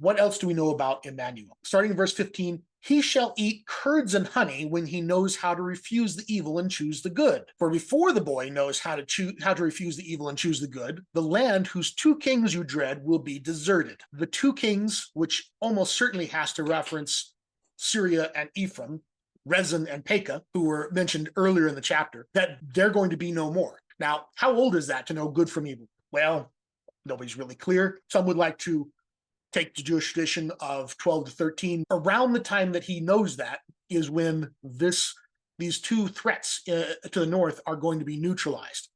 What else do we know about Emmanuel? Starting in verse 15, he shall eat curds and honey when he knows how to refuse the evil and choose the good. For before the boy knows how to refuse the evil and choose the good, the land whose two kings you dread will be deserted. The two kings, which almost certainly has to reference Syria and Ephraim, Rezin and Pekah, who were mentioned earlier in the chapter, that they're going to be no more. Now, how old is that to know good from evil? Well, nobody's really clear. Some would like to take the Jewish tradition of 12 to 13. Around the time that he knows that is when these two threats to the north are going to be neutralized.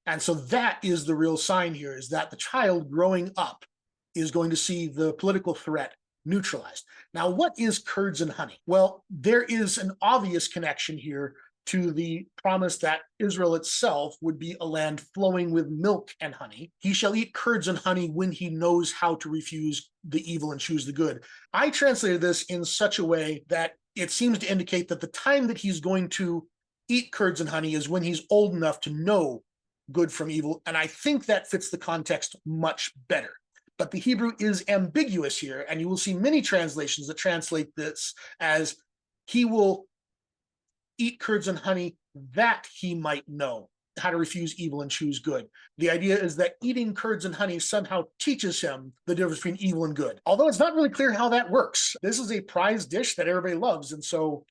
And so that is the real sign here, is that the child growing up is going to see the political threat neutralized. Now, what is curds and honey? Well, there is an obvious connection here to the promise that Israel itself would be a land flowing with milk and honey. He shall eat curds and honey when he knows how to refuse the evil and choose the good. I translated this in such a way that it seems to indicate that the time that he's going to eat curds and honey is when he's old enough to know good from evil, and I think that fits the context much better. But the Hebrew is ambiguous here, and you will see many translations that translate this as he will eat curds and honey that he might know how to refuse evil and choose good. The idea is that eating curds and honey somehow teaches him the difference between evil and good, although it's not really clear how that works. This is a prized dish that everybody loves, and so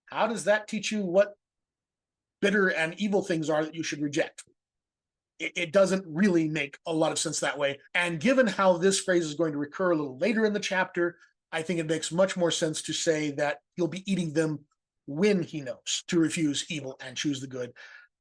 how does that teach you what bitter and evil things are that you should reject? It doesn't really make a lot of sense that way. And given how this phrase is going to recur a little later in the chapter, I think it makes much more sense to say that he'll be eating them when he knows to refuse evil and choose the good.